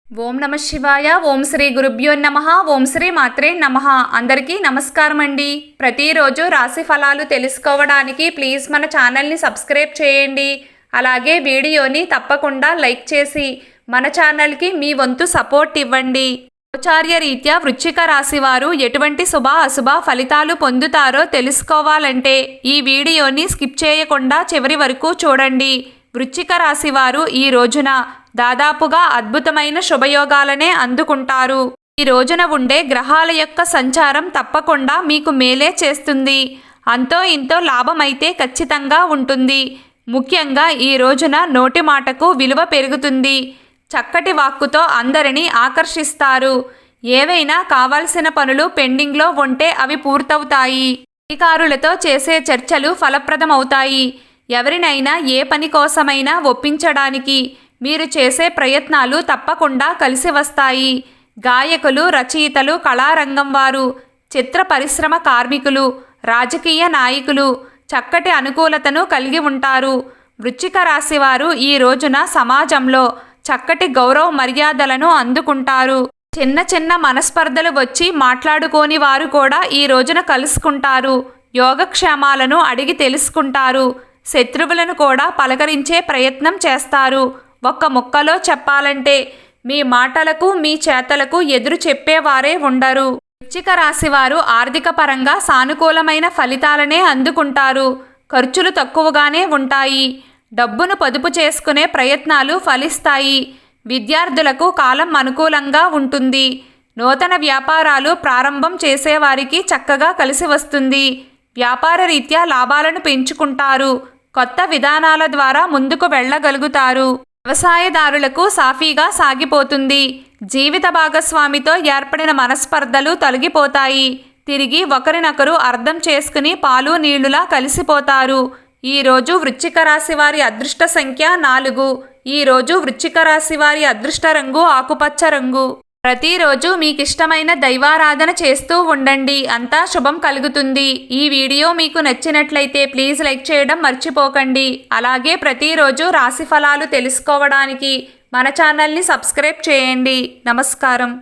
ఓం నమ శివాయ. ఓం శ్రీ గురుభ్యో నమః. ఓం శ్రీ మాత్రే నమః. అందరికీ నమస్కారం అండి. ప్రతిరోజు రాశి ఫలాలు తెలుసుకోవడానికి ప్లీజ్ మన ఛానల్ని సబ్స్క్రైబ్ చేయండి. అలాగే వీడియోని తప్పకుండా లైక్ చేసి మన ఛానల్కి మీ వంతు సపోర్ట్ ఇవ్వండి. గోచార్య రీత్యా వృశ్చిక రాశి వారు ఎటువంటి శుభ అశుభ ఫలితాలు పొందుతారో తెలుసుకోవాలంటే ఈ వీడియోని స్కిప్ చేయకుండా చివరి వరకు చూడండి. వృశ్చిక రాశి వారు ఈ రోజున దాదాపుగా అద్భుతమైన శుభయోగాలనే అందుకుంటారు. ఈ రోజున ఉండే గ్రహాల యొక్క సంచారం తప్పకుండా మీకు మేలే చేస్తుంది. అంతో ఇంతో లాభమైతే ఖచ్చితంగా ఉంటుంది. ముఖ్యంగా ఈ రోజున నోటి మాటకు విలువ పెరుగుతుంది. చక్కటి వాక్కుతో అందరినీ ఆకర్షిస్తారు. ఏవైనా కావాల్సిన పనులు పెండింగ్లో ఉంటే అవి పూర్తవుతాయి. అధికారులతో చేసే చర్చలు ఫలప్రదమవుతాయి. ఎవరినైనా ఏ పని కోసమైనా ఒప్పించడానికి మీరు చేసే ప్రయత్నాలు తప్పకుండా కలిసి వస్తాయి. గాయకులు, రచయితలు, కళారంగం వారు, చిత్ర పరిశ్రమ కార్మికులు, రాజకీయ నాయకులు చక్కటి అనుకూలతను కలిగి ఉంటారు. వృశ్చిక రాశి వారు ఈ రోజున సమాజంలో చక్కటి గౌరవ మర్యాదలను అందుకుంటారు. చిన్న చిన్న మనస్పర్ధలు వచ్చి మాట్లాడుకోని వారు కూడా ఈ రోజున కలుసుకుంటారు. యోగక్షేమాలను అడిగి తెలుసుకుంటారు. శత్రువులను కూడా పలకరించే ప్రయత్నం చేస్తారు. ఒక్క ముక్కలో చెప్పాలంటే మీ మాటలకు మీ చేతలకు ఎదురు చెప్పేవారే ఉండరు. వృశ్చిక రాశి వారు ఆర్థిక పరంగా సానుకూలమైన ఫలితాలనే అందుకుంటారు. ఖర్చులు తక్కువగానే ఉంటాయి. డబ్బును పొదుపు చేసుకునే ప్రయత్నాలు ఫలిస్తాయి. విద్యార్థులకు కాలం అనుకూలంగా ఉంటుంది. నూతన వ్యాపారాలు ప్రారంభం చేసేవారికి చక్కగా కలిసి వస్తుంది. వ్యాపార రీత్యా లాభాలను పెంచుకుంటారు. కొత్త విధానాల ద్వారా ముందుకు వెళ్ళగలుగుతారు. వ్యవసాయదారులకు సాఫీగా సాగిపోతుంది. జీవిత భాగస్వామితో ఏర్పడిన మనస్పర్ధలు తొలగిపోతాయి. తిరిగి ఒకరినొకరు అర్థం చేసుకుని పాలు నీళ్లులా కలిసిపోతారు. ఈరోజు వృశ్చిక రాశి వారి అదృష్ట సంఖ్య 4. ఈరోజు వృశ్చిక రాశి వారి అదృష్ట రంగు ఆకుపచ్చ రంగు. ప్రతిరోజు మీకు ఇష్టమైన దైవారాధన చేస్తూ ఉండండి. అంతా శుభం కలుగుతుంది. ఈ వీడియో మీకు నచ్చినట్లయితే ప్లీజ్ లైక్ చేయడం మర్చిపోకండి. అలాగే ప్రతిరోజు రాశి ఫలాలు తెలుసుకోవడానికి మన ఛానల్ని సబ్స్క్రైబ్ చేయండి. నమస్కారం.